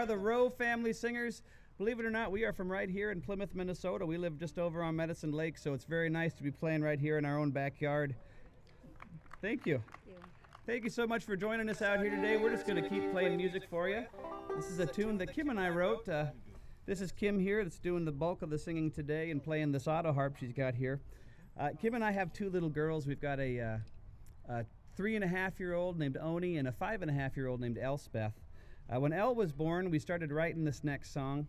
are the Roe Family Singers. Believe it or not, we are from right here in Plymouth, Minnesota. We live just over on Medicine Lake, so it's very nice to be playing right here in our own backyard. Thank you. Thank you so much for joining us out here today. We're just going to keep playing music for you. This is a tune that Kim and I wrote. This is Kim here that's doing the bulk of the singing today and playing this auto harp she's got here. Kim and I have two little girls. We've got a 3.5-year-old named Oni and a 5.5-year-old named Elspeth. When Elle was born, we started writing this next song,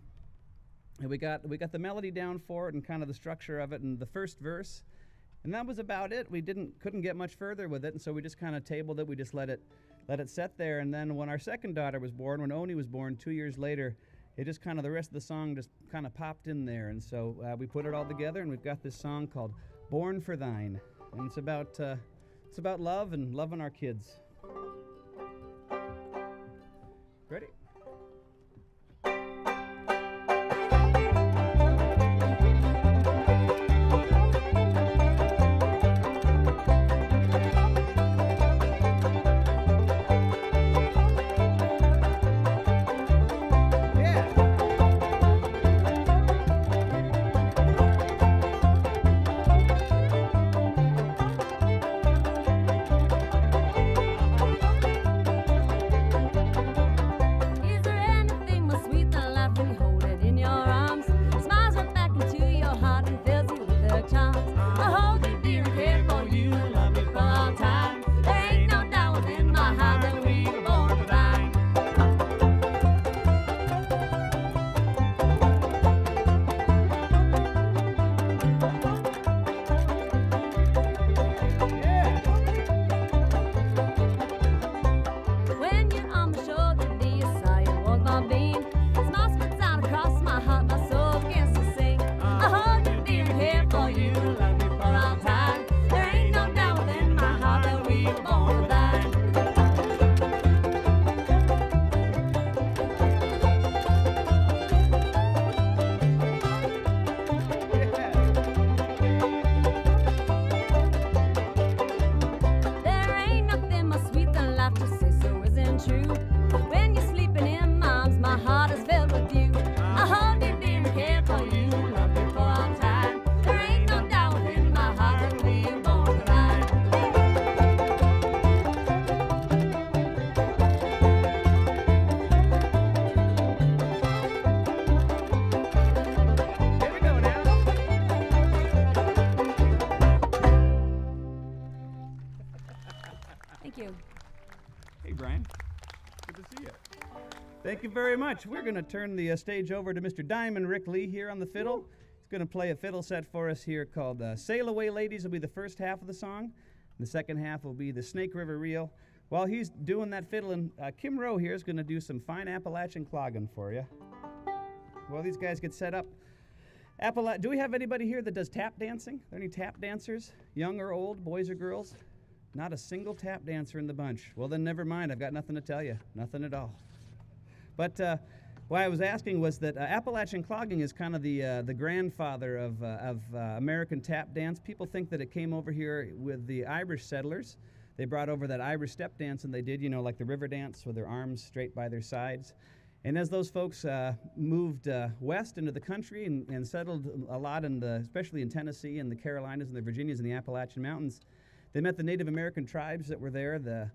and we got the melody down for it and kind of the structure of it and the first verse, and that was about it. We couldn't get much further with it, and so we just kind of tabled it. We just let it set there, and then when our second daughter was born, when Oni was born 2 years later, it just kind of the rest of the song just kind of popped in there, and so we put it all together, and we've got this song called "Born for Thine," and it's about love and loving our kids. Ready? Thank you very much. We're going to turn the stage over to Mr. Diamond Rick Lee here on the fiddle. He's going to play a fiddle set for us here called Sail Away Ladies will be the first half of the song. The second half will be the Snake River Reel. While he's doing that fiddling, Kim Rowe here is going to do some fine Appalachian clogging for you. While these guys get set up. Do we have anybody here that does tap dancing? Are there any tap dancers, young or old, boys or girls? Not a single tap dancer in the bunch. Well, then never mind. I've got nothing to tell you. Nothing at all. But why I was asking was that Appalachian clogging is kind of the grandfather of American tap dance. People think that it came over here with the Irish settlers. They brought over that Irish step dance, and they did, you know, like the river dance with their arms straight by their sides. And as those folks moved west into the country and settled a lot, especially in Tennessee and the Carolinas and the Virginias and the Appalachian Mountains, they met the Native American tribes that were there, the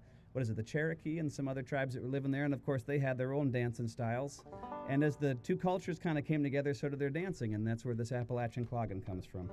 Cherokee and some other tribes that were living there, and of course they had their own dancing styles. And as the two cultures kind of came together, so did their dancing, and that's where this Appalachian clogging comes from.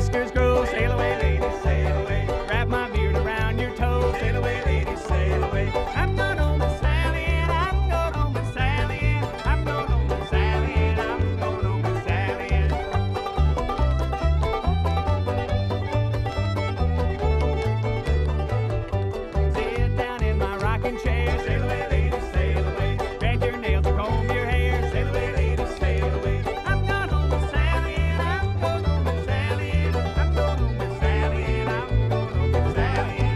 whiskers grow. Sail away, ladies, sail away. Wrap my beard around your toes. Sail away, ladies, sail away. I'm going home with Sally and I'm going home with Sally and I'm going home with Sally and I'm going home with Sally and. Sit down in my rocking chair. Sail away, ladies, sail away. Drag your nails, comb your hair. Sail away, ladies, sail away. I'm going home with Sally and I'm going home with Sally and I'm going home with Sally and I'm going home with Sally and.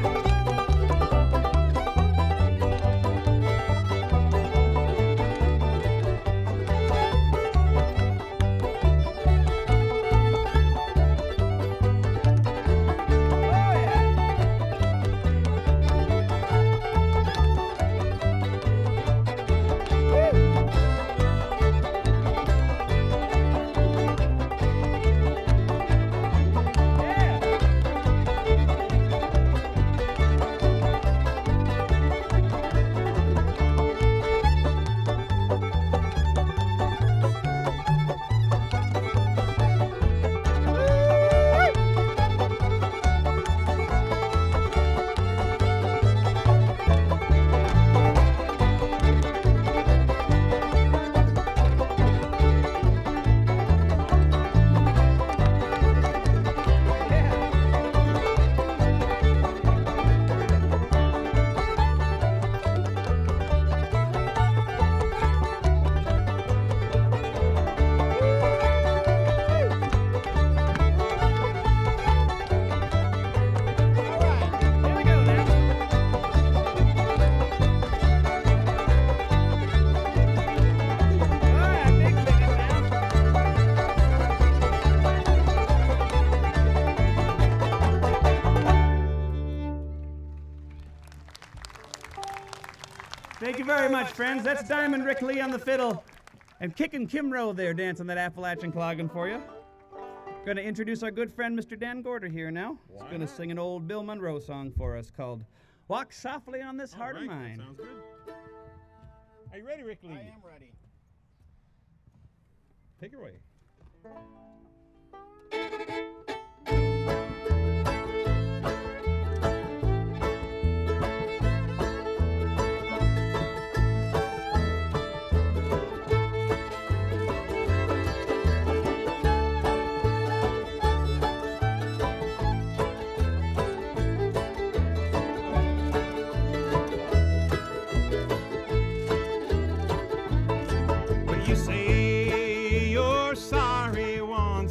Thank you very much, friends. That's Diamond Rick Lee on the fiddle. And Kickin' Kim Rowe there dancing that Appalachian cloggin' for you. Going to introduce our good friend, Mr. Dan Gorder, here now. He's going to sing an old Bill Monroe song for us called Walk Softly on This Heart of Mine. That sounds good. Are you ready, Rick Lee? I am ready. Take it away. You say you're sorry once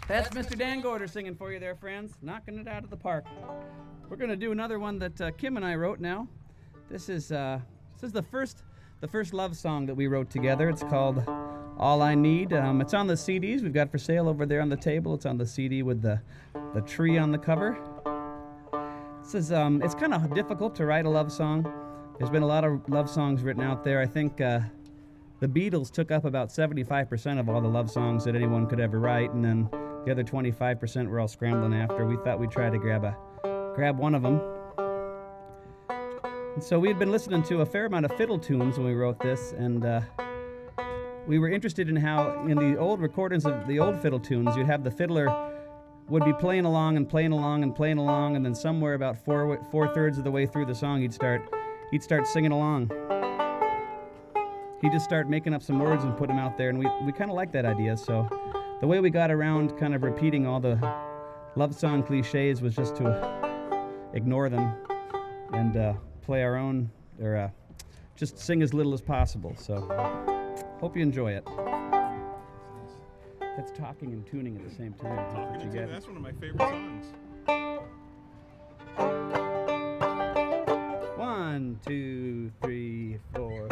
That's Mr. Dan Gorder singing for you there, friends. Knocking it out of the park. We're going to do another one that Kim and I wrote now. This is the first love song that we wrote together. It's called All I Need. It's on the CDs we've got for sale over there on the table. It's on the CD with the tree on the cover. This is it's kind of difficult to write a love song. There's been a lot of love songs written out there. I think the Beatles took up about 75% of all the love songs that anyone could ever write, and then the other 25% we're all scrambling after. We thought we'd try to grab one of them. And so we had been listening to a fair amount of fiddle tunes when we wrote this, and we were interested in how in the old recordings of the old fiddle tunes, you'd have the fiddler would be playing along and playing along and playing along, and then somewhere about four-thirds of the way through the song, he'd start singing along. He'd just start making up some words and put them out there, and we kind of liked that idea. So the way we got around kind of repeating all the love song cliches was just to ignore them and play our own, or just sing as little as possible. So hope you enjoy it. That's talking and tuning at the same time. Talking and tuning, that's one of my favorite songs. 1, 2, 3, 4.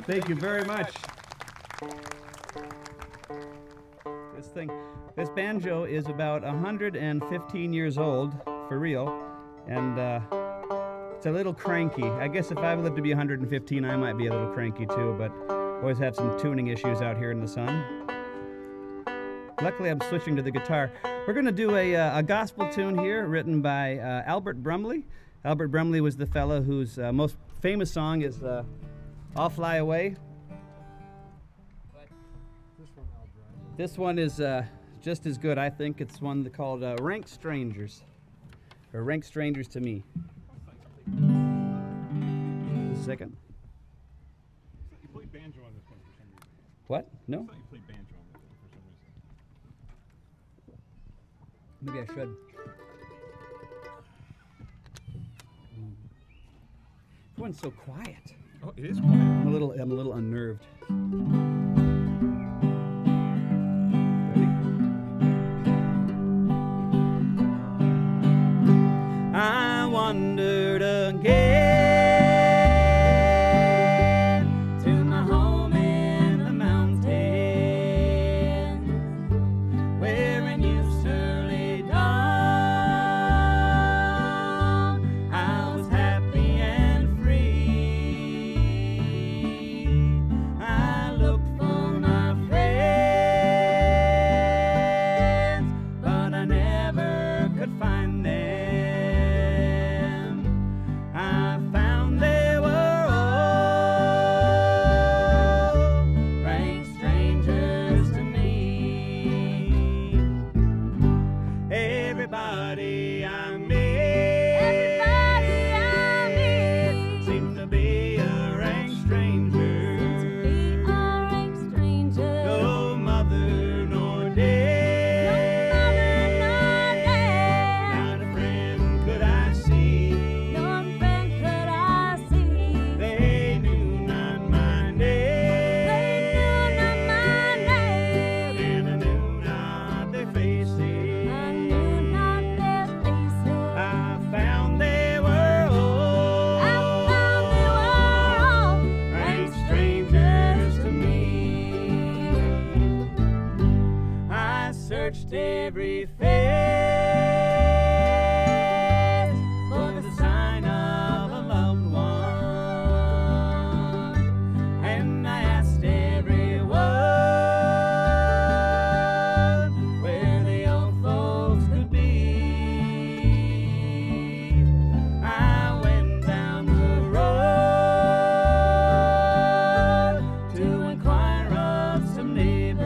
Thank you very much. This banjo is about 115 years old, for real, and it's a little cranky. I guess if I lived to be 115, I might be a little cranky too, but always have some tuning issues out here in the sun. Luckily, I'm switching to the guitar. We're going to do a gospel tune here written by Albert Brumley. Albert Brumley was the fellow whose most famous song is I'll Fly Away. This one is just as good, I think. It's one called Rank Strangers, or Rank Strangers to Me. Just a second. You played banjo on this one for some reason. What? No? I thought you played banjo on this one for some reason. Maybe I should. Everyone's so quiet. Oh, it is quiet. I'm a little unnerved. Ready? I wandered again to my home in the mountains, where in youth's early dawn I was happy and free. I looked for my friends, but I never could find them. I found they were all rank strangers to me. Everybody I meet seems to be a rank stranger. No mother nor dad, not a friend could I see. They knew not my name, and I knew not their faces. I found they were all rank strangers to me. I searched every face for the sign of a loved one, and I asked everyone where the old folks could be. I went down the road to inquire of some neighbors,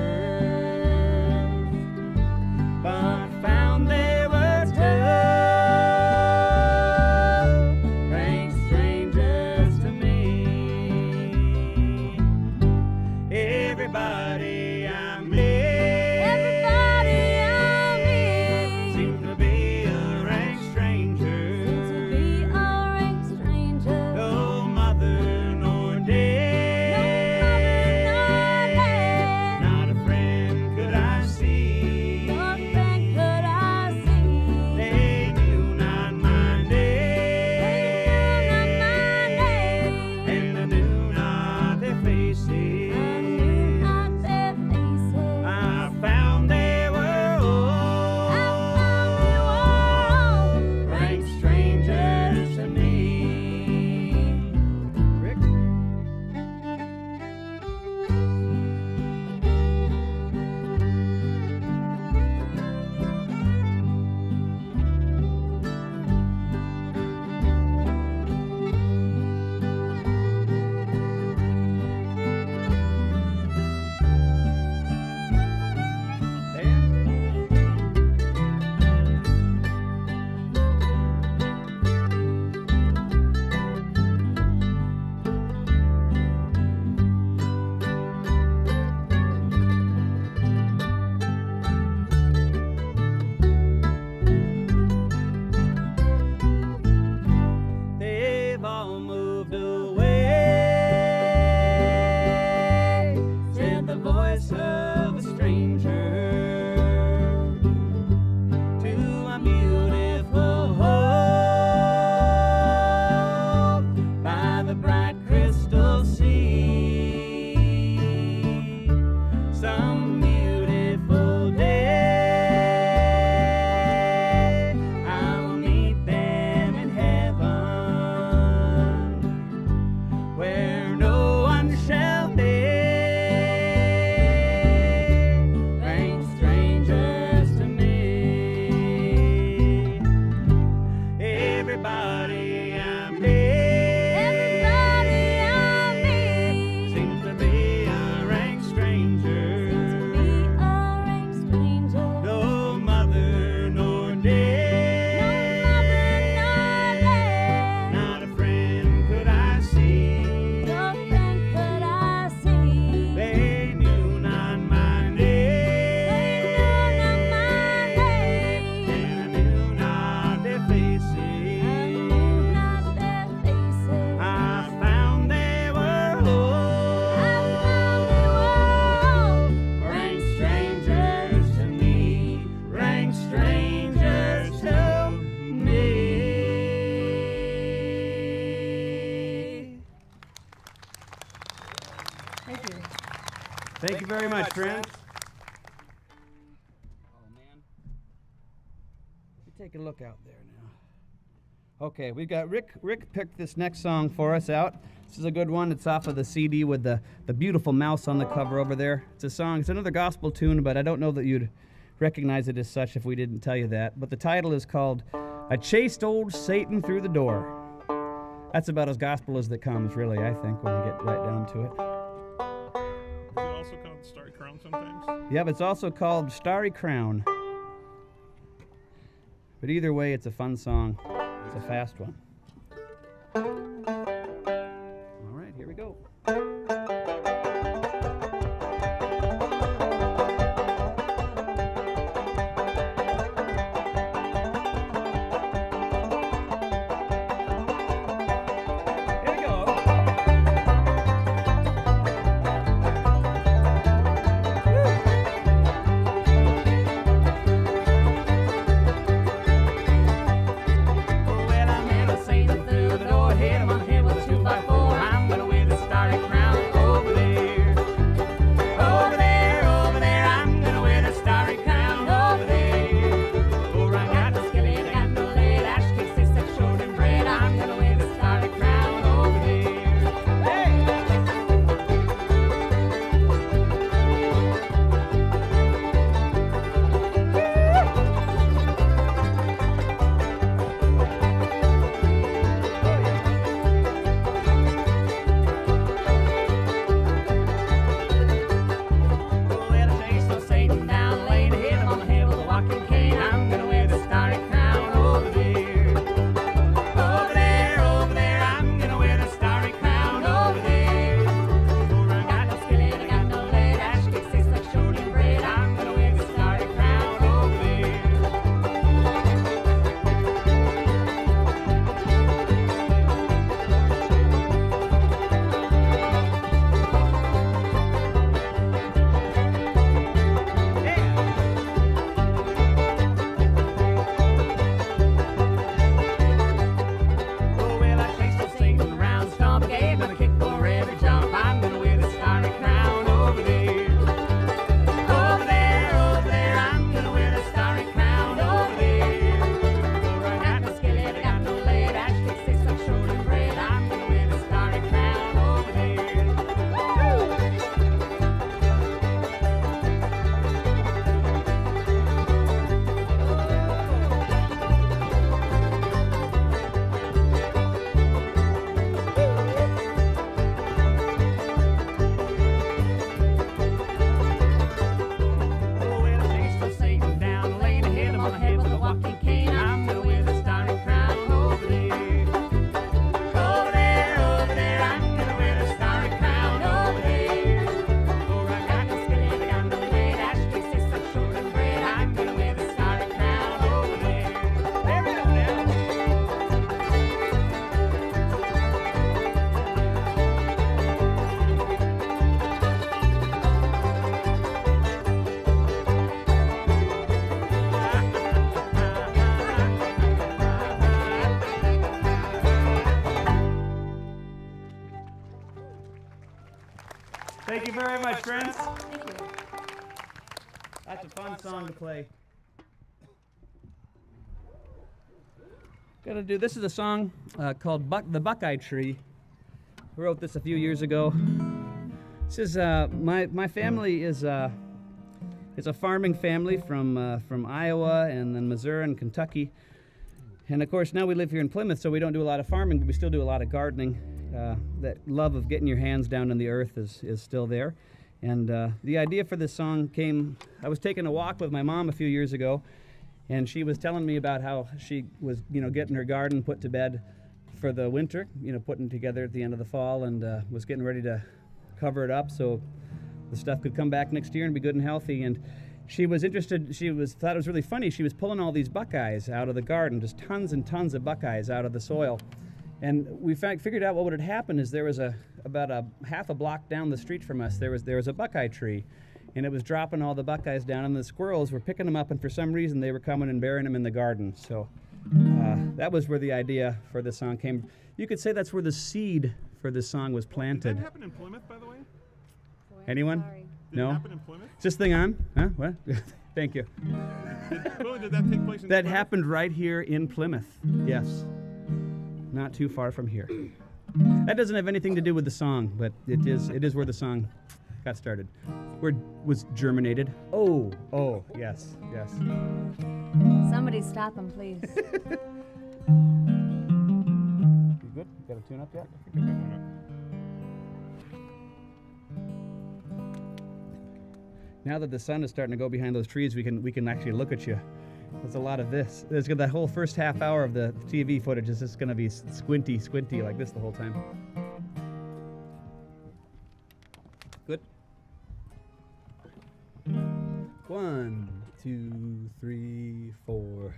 but found they were two rank strangers to me. Everybody I meet seems to be a rank stranger. No mother nor dad, not a friend could I see. They knew not my name, and I knew not their faces. Thank you. Thank you very much, friends. Oh, man. Take a look out there now. Okay, we've got Rick picked this next song for us out. This is a good one. It's off of the CD with the beautiful mouse on the cover over there. It's a song. It's another gospel tune, but I don't know that you'd recognize it as such if we didn't tell you that. But the title is called I Chased Old Satan Through the Door. That's about as gospel as that comes, really, I think, when you get right down to it. Is it also called Starry Crown sometimes? Yep, it's also called Starry Crown. But either way, it's a fun song. It's a fast one. All right, here we go. Thank you very much, friends. Thank you. That's a fun song to play. This is a song called The Buckeye Tree. I wrote this a few years ago. This is my family is a farming family from Iowa and then Missouri and Kentucky. And of course now we live here in Plymouth, so we don't do a lot of farming, but we still do a lot of gardening. That love of getting your hands down in the earth is still there. And the idea for this song came, I was taking a walk with my mom a few years ago, and she was telling me about how she was, getting her garden put to bed for the winter, putting together at the end of the fall, and was getting ready to cover it up so the stuff could come back next year and be good and healthy. And she was interested, thought it was really funny. She was pulling all these buckeyes out of the garden, just tons and tons of buckeyes out of the soil. And we figured out what would have happened is there was about a half a block down the street from us, there was a buckeye tree, and it was dropping all the buckeyes down, and the squirrels were picking them up, and for some reason they were coming and burying them in the garden. So that was where the idea for this song came. You could say that's where the seed for this song was planted. Did that happen in Plymouth, by the way? Anyone? Sorry. Did No? it happen in Plymouth? Is this thing on? Huh? What? Thank you. Did that take place in That Plymouth? happened right here in Plymouth. Yes. Not too far from here. That doesn't have anything to do with the song, but it is where the song got started. Where it was germinated. Oh, yes. Somebody stop him, please. You good? Got a tune up yet? I think I got one up. Now that the sun is starting to go behind those trees, we can actually look at you. There's a lot of this. There's that whole first half hour of the TV footage is just going to be squinty like this the whole time. Good. 1, 2, 3, 4.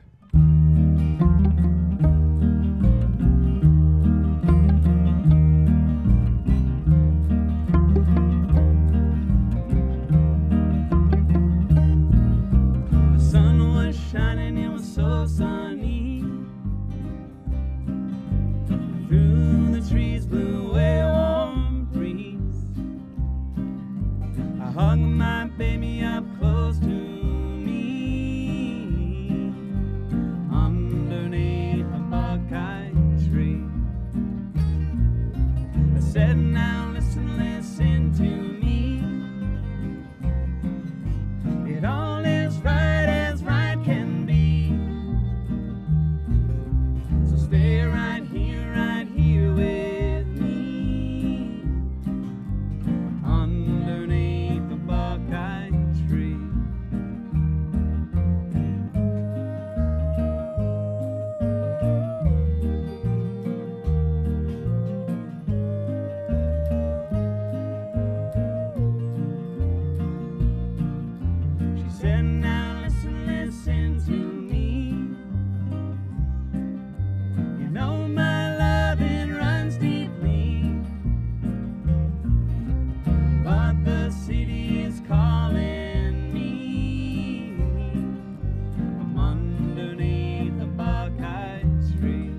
Shining, it was so sunny. Through the trees blew a warm breeze. I hugged my baby up close to me, underneath a buckeye tree. I said, now listen to me. It all is right as right can be. So stay right here with me, underneath the buckeye tree. She said, now listen to me. You know my love, it runs deeply, but the city is calling me. I'm underneath the buckeye tree.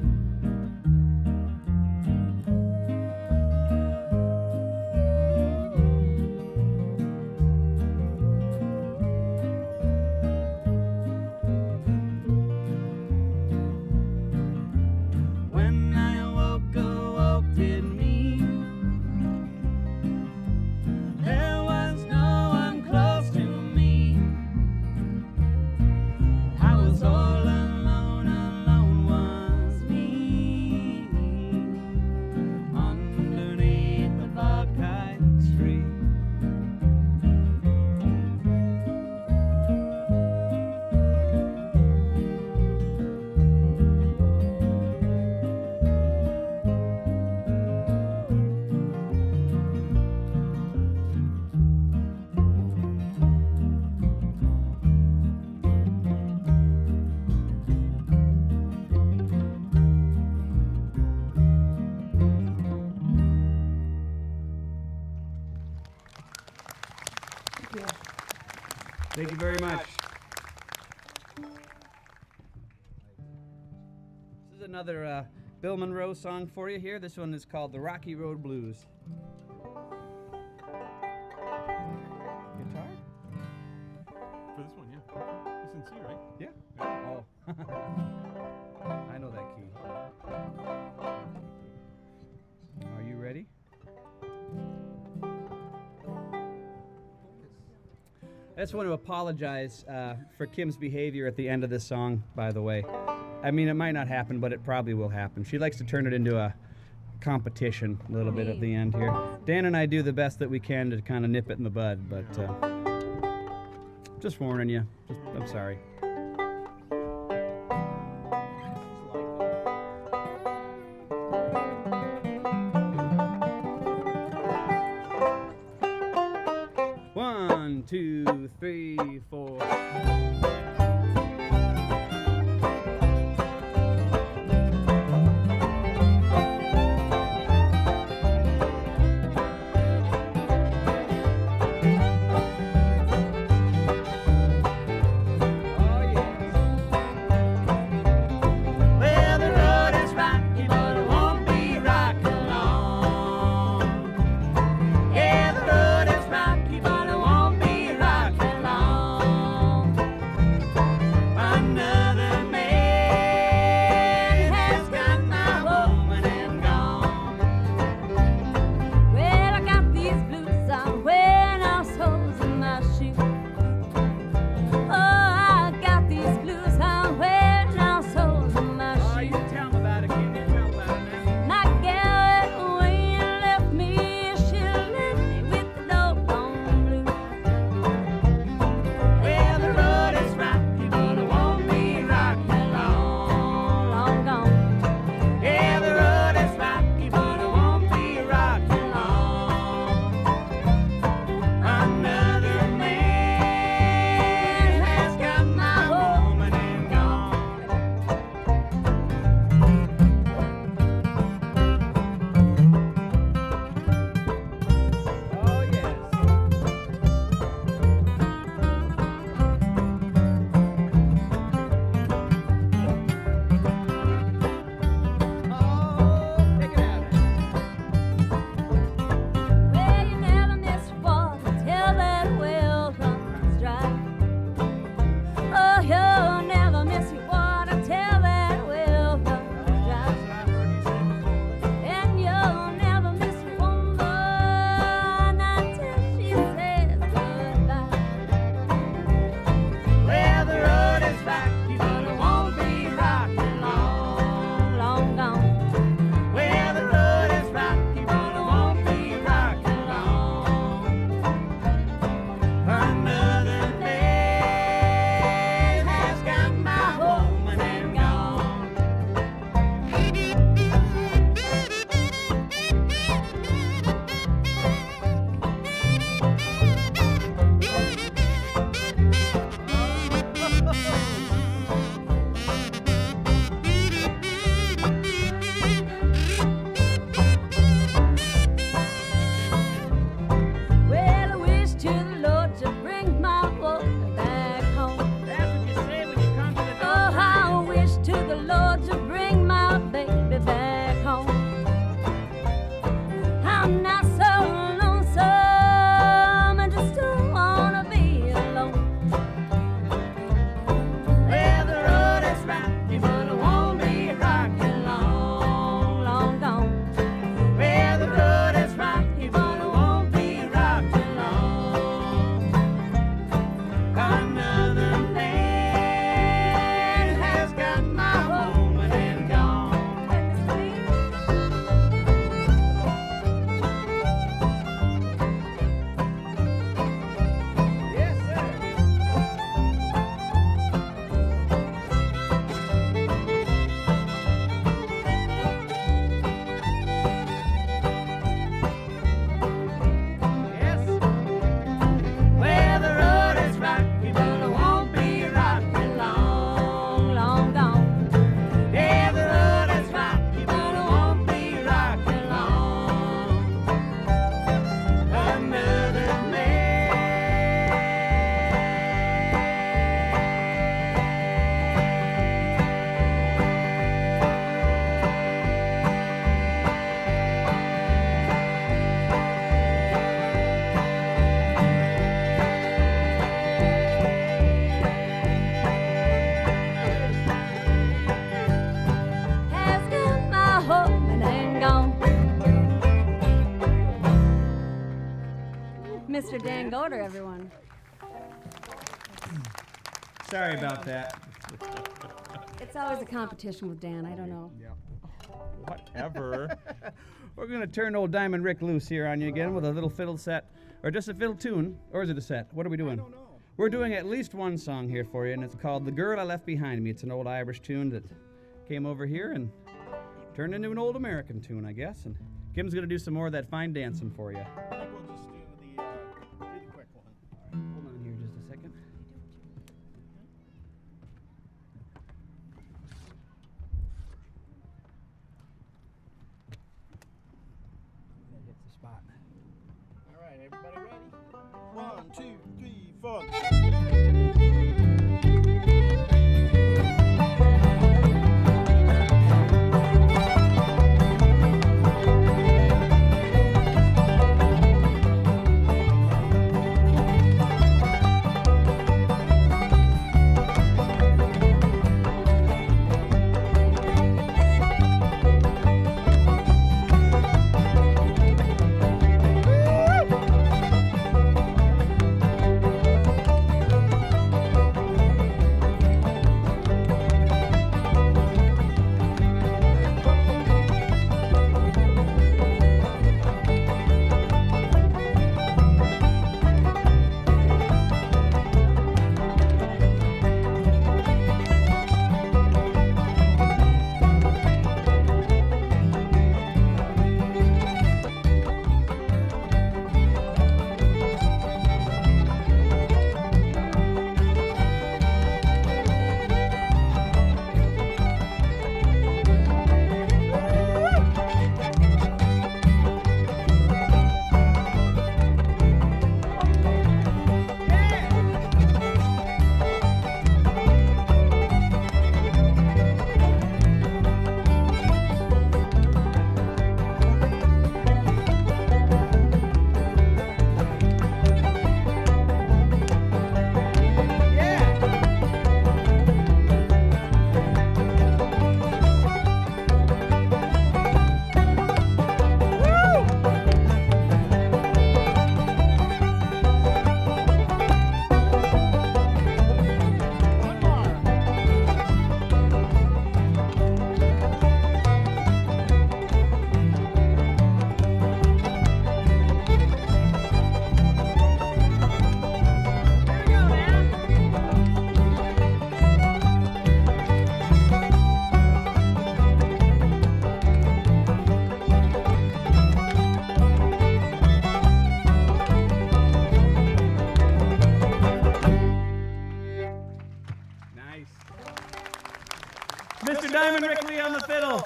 When I awoke did me. There was no one close to me. I was all alone was me, underneath the buckeye tree. Thank you very much. This is another Bill Monroe song for you here. This one is called The Rocky Road Blues. Guitar? For this one, yeah. It's in C, right? Yeah. Oh. I know that key. Are you ready? I just want to apologize for Kim's behavior at the end of this song, by the way. I mean, it might not happen, but it probably will happen. She likes to turn it into a competition a little bit at the end here. Dan and I do the best that we can to kind of nip it in the bud, but just warning you. I'm sorry. One, 2, 3, 4. Yeah, the road is right. Mr. Dan Goder, everyone. Sorry about that. It's always a competition with Dan. I don't know. Yeah. Whatever. We're going to turn old Diamond Rick loose here on you again with a little fiddle set, or just a fiddle tune, or is it a set? What are we doing? I don't know. We're doing at least one song here for you, and it's called The Girl I Left Behind Me. It's an old Irish tune that came over here and turned into an old American tune, I guess. And Kim's going to do some more of that fine dancing for you. I think we'll just do the quick one. All right, hold on here just a second. That hits the spot. All right, everybody ready? 1, 2, 3, 4. Mr. Diamond Rickley on the fiddle.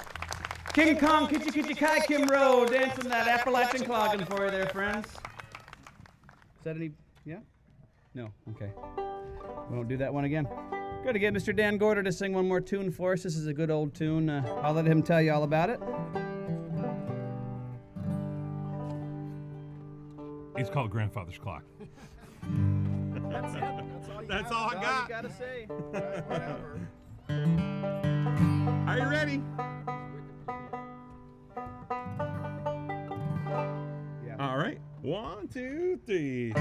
King Kong, Kitty Kitty Kai Kim Row, dancing that Appalachian clogging for you there, friends. Is that any, yeah? No, okay. We won't do that one again. Good to get Mr. Dan Gorder to sing one more tune for us. This is a good old tune. I'll let him tell you all about it. It's called Grandfather's Clock. That's it. That's all I That's all got. you gotta say. Whatever. Are you ready? Yeah. All right. 1, 2, 3.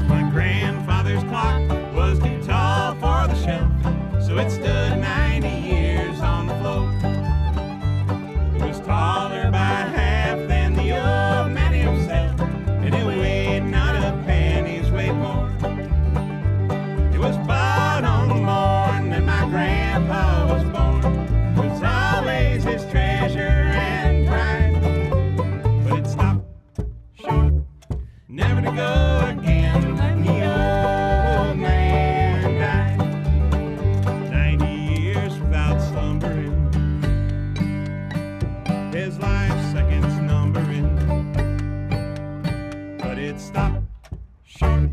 My grandfather's clock was too tall for the shelf, so it stood 90 years on the floor. It was taller by half than the old man himself, and it weighed not a penny's weight more. It was bought on the morn that my grandpa was born. It was always his treasure and pride, but it stopped short, never to go again when the old man died. 90 years without slumbering, his life seconds numbering, but it stopped short,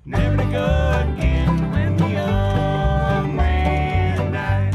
never to go again when the old man died.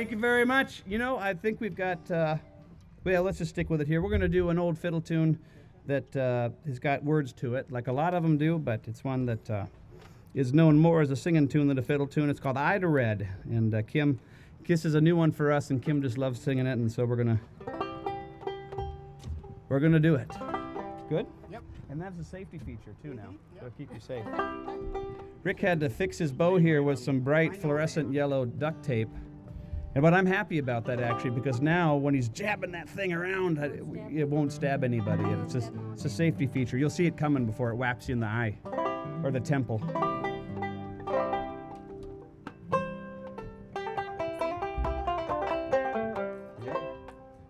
Thank you very much. You know, I think we've got, well, let's just stick with it here. We're going to do an old fiddle tune that has got words to it, like a lot of them do, but it's one that is known more as a singing tune than a fiddle tune. It's called Ida Red, and Kim, this is a new one for us, and Kim just loves singing it, and so we're gonna do it. Good? Yep. And that's a safety feature too now. So keep you safe. Rick had to fix his bow here with some bright fluorescent yellow duct tape. But I'm happy about that actually, because now when he's jabbing that thing around, it won't stab anybody. It's a safety feature. You'll see it coming before it whaps you in the eye or the temple.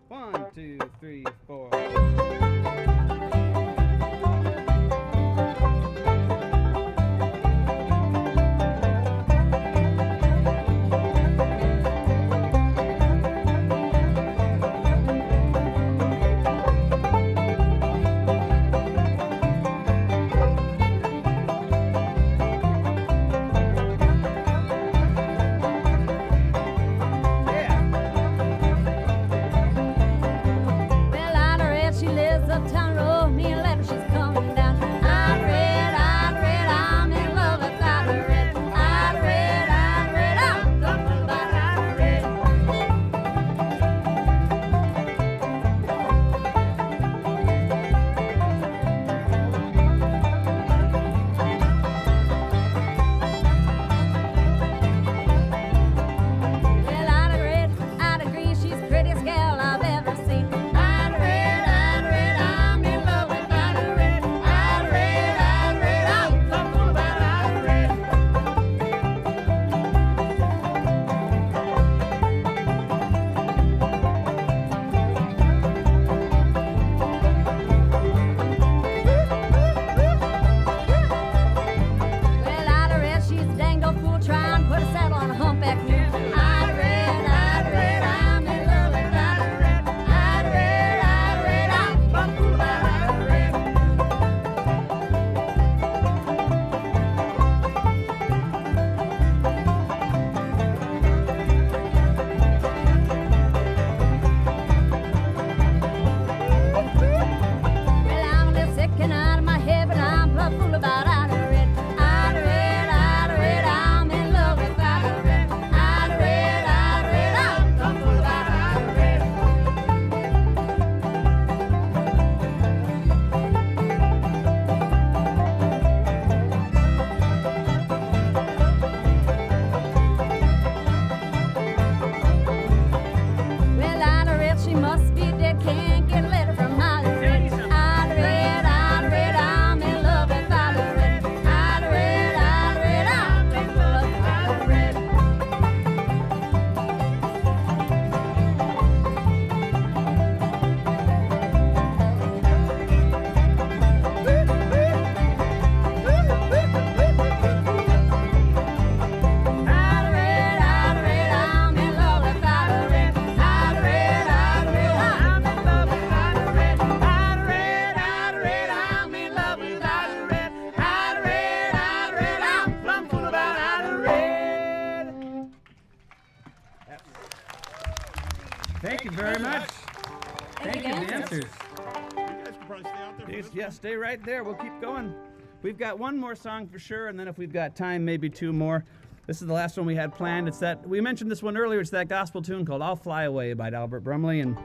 One, two, three, four. Thank you very much. Thank you, dancers. You guys can probably stay out there for this Yeah, one. stay right there. We'll keep going. We've got one more song for sure, and then if we've got time, maybe two more. This is the last one we had planned. It's that, we mentioned this one earlier, it's that gospel tune called I'll Fly Away by Albert Brumley. And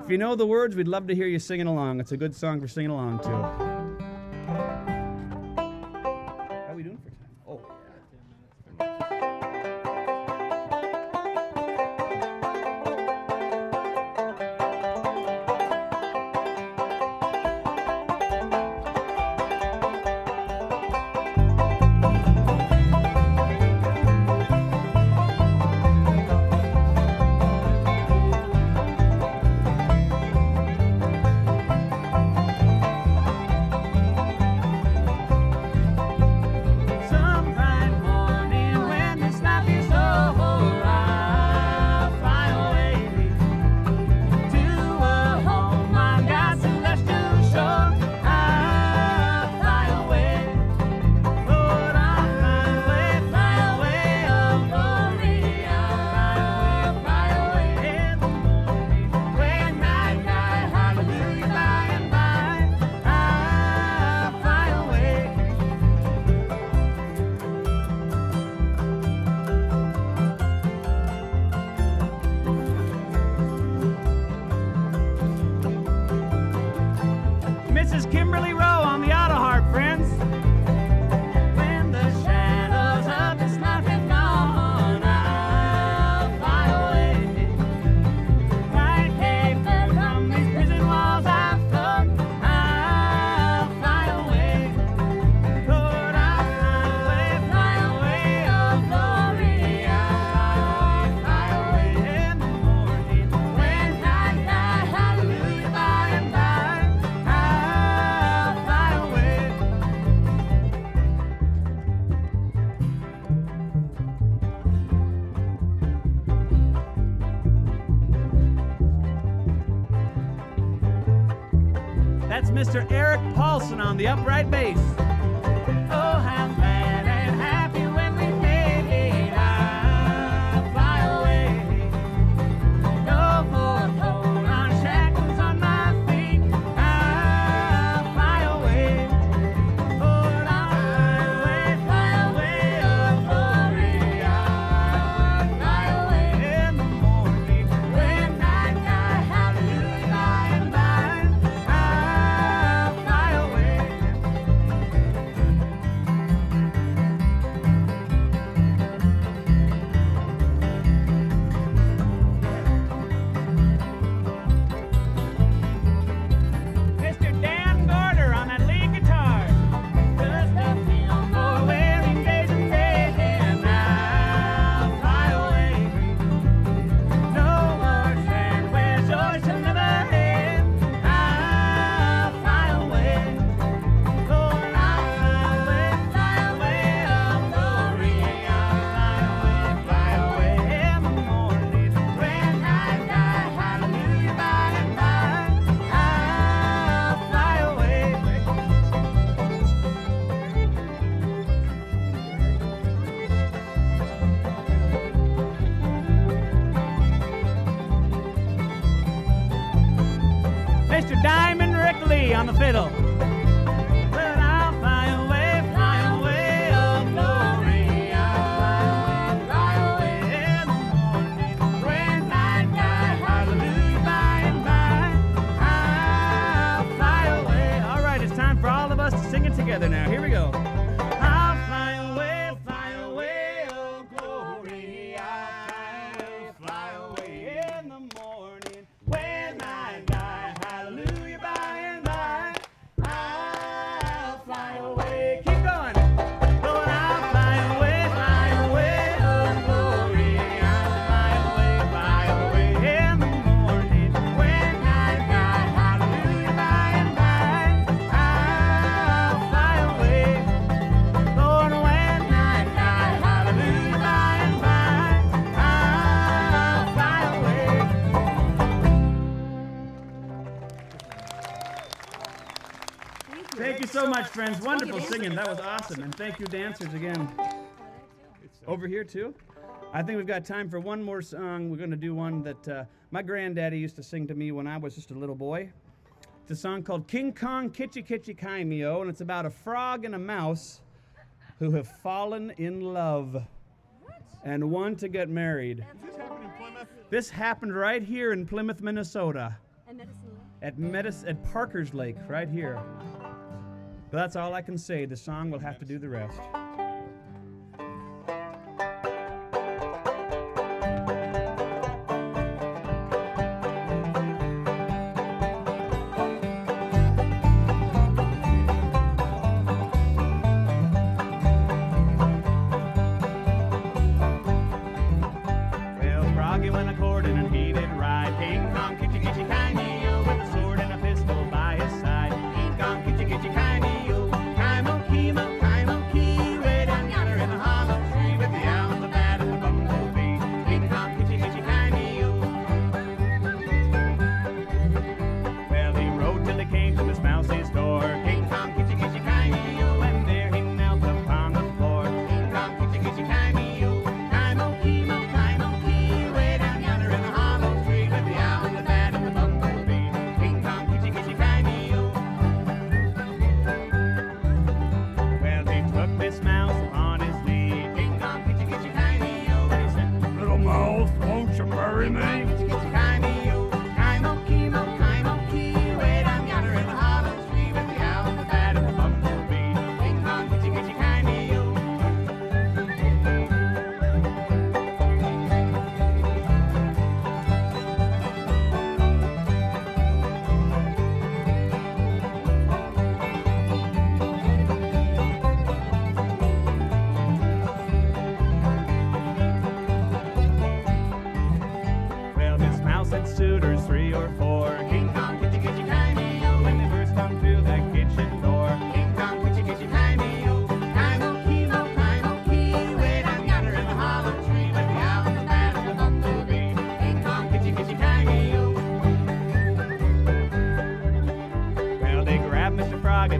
if you know the words, we'd love to hear you singing along. It's a good song for singing along to. How are we doing for time? Oh, Mrs. Kimberly Rowe on the auto harp, friends. When the shadows of this life have gone, I'll fly away. Like a bird from these prison walls I've flown, I'll fly away. Lord, I'll fly away, oh glory. I'll fly away in the morning when I die. Hallelujah, by and by, I'll fly away. That's Mr. Eric Paulson on the upright bass. Oh, how glad and happy when we made. I'll fly away. No more cold on shackles on my feet. I'll fly away. Lord, I'll fly away, oh glory. I'll fly away in the morning when I die. Hallelujah, by and by, I'll fly away. Mr. Dan Gorder on that lead guitar. Just a few more wearing days and days, and I'll fly away. No more sand where joy shall never end. I'll fly away. Lord, I'll fly away, oh glory. I'll fly away in the morning when I die. Hallelujah, by and by, I'll fly away. Mr. Diamond Rickley on the fiddle. But I'll fly away, oh glory. I'll fly away in the morning when I die. Hallelujah, by and by, I'll fly away. All right, it's time for all of us to sing it together now. Here we go. I'll fly away, oh glory. I'll fly away in the morning when I die. Hallelujah, by and by, I'll fly away. Keep going. Lord, I'll fly away, oh glory. I'll fly away in the morning when I die. Hallelujah, by and by, I'll fly away. Lord, when I die, hallelujah, by and by, I'll fly away. Thank you so much, friends. Wonderful singing. That was awesome. And thank you, dancers, again. Over here, too? I think we've got time for one more song. We're going to do one that my granddaddy used to sing to me when I was just a little boy. It's a song called King Kong Kitchi Kitchi Kaimio, and it's about a frog and a mouse who have fallen in love and want to get married. Does this happen in Plymouth? This happened right here in Plymouth, Minnesota, And medicine. at Parker's Lake, right here. But that's all I can say. The song will have to do the rest. Well, Froggy went a-courting and he did ride. King Kong Kitchi Kitchi Kaimio with a sword and a pistol by his side. King Kong Kitchi Kitchi Kaimio, Kaimo Kimo, Kaimo Kimo.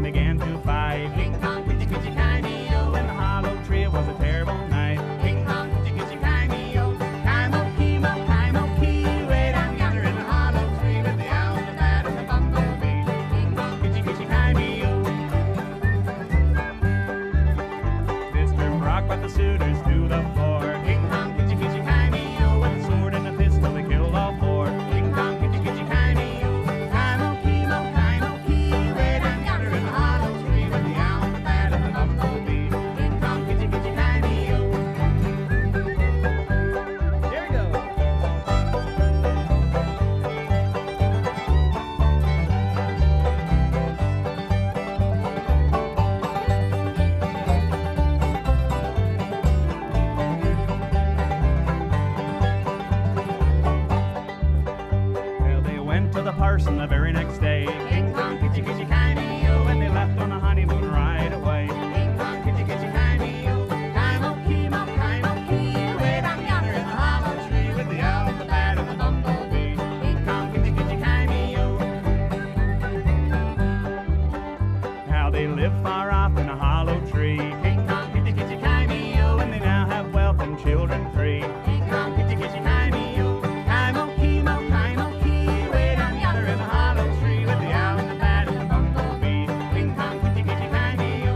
began to fight. King Kong, kitchy, kitchy, kai-me-o. In the hollow tree it was a terrible night. King Kong, kitchy, kitchy, kai-me-o. Kai-mo-kee-mo, kai-mo-kee. Way down yonder in the hollow tree with the owl, the bat, and the bumblebee. King Kong, kitchy, kitchy, kai-me-o. Mr. Brock brought the suitors to the floor. King Kong, kitchy, kitchy, kai-me-o. With a sword and a pistol they killed all four. King Kong, kitchy, kitchy, kai-me-o. Kai-mo-kee-mo, kai-mo-kee. Way down yonder in the hollow tree with the owl, the bat, and the bumblebee. King Kong, kitchy, kitchy, kai-me-o. There you go. Well, they went to the parson the very next day. King Kong, kitchy, kitchy, kai-me-o. And they left on a honeymoon right away. King Kong, kitchy, kitchy, kai-me-o. Kai-mo-kee-mo, kai-mo-kee. Way down yonder in the hollow tree with the owl, the bat, and the bumblebee. King Kong, kitchy, kitchy, kai-me-o. How they live far off in a hollow tree. King Kong, kitchy, kitchy, kai-me-o. And they now have wealth and children free. King Kong, kitchy, kitchy, kai-me-o. Kai-mo-kee-mo, kai-mo-kee. Way down yonder in the hollow tree with the owl, the bat, and the bumblebee. King Kong, kitchy, kitchy, kai-me-o.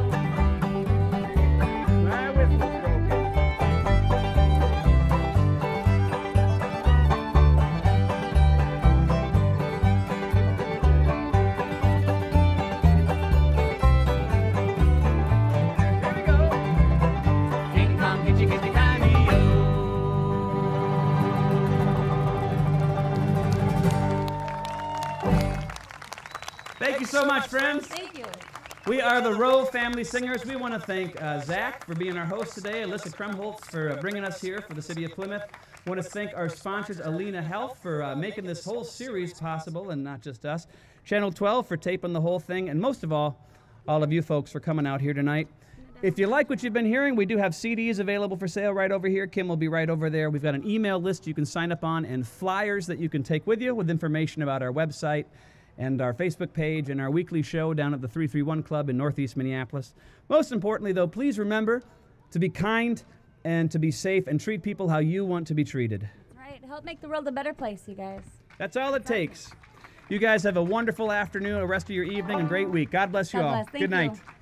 My whistle's broken. There you go. King Kong, kitchy, kitchy, kai-me-o. Thank you so much, friends. Thank you. We are the Roe Family Singers. We want to thank Zach for being our host today, Alyssa Krumholtz for bringing us here for the city of Plymouth. I want to thank our sponsors, Alina Health, for making this whole series possible, and not just us. Channel 12 for taping the whole thing, and most of all of you folks for coming out here tonight. If you like what you've been hearing, we do have CDs available for sale right over here. Kim will be right over there. We've got an email list you can sign up on and flyers that you can take with you with information about our website and our Facebook page and our weekly show down at the 331 Club in Northeast Minneapolis. Most importantly, though, please remember to be kind and to be safe and treat people how you want to be treated. That's right. Help make the world a better place, you guys. That's all it takes. You guys have a wonderful afternoon, a rest of your evening, and great week. God bless you God all. bless. Thank Good night. you.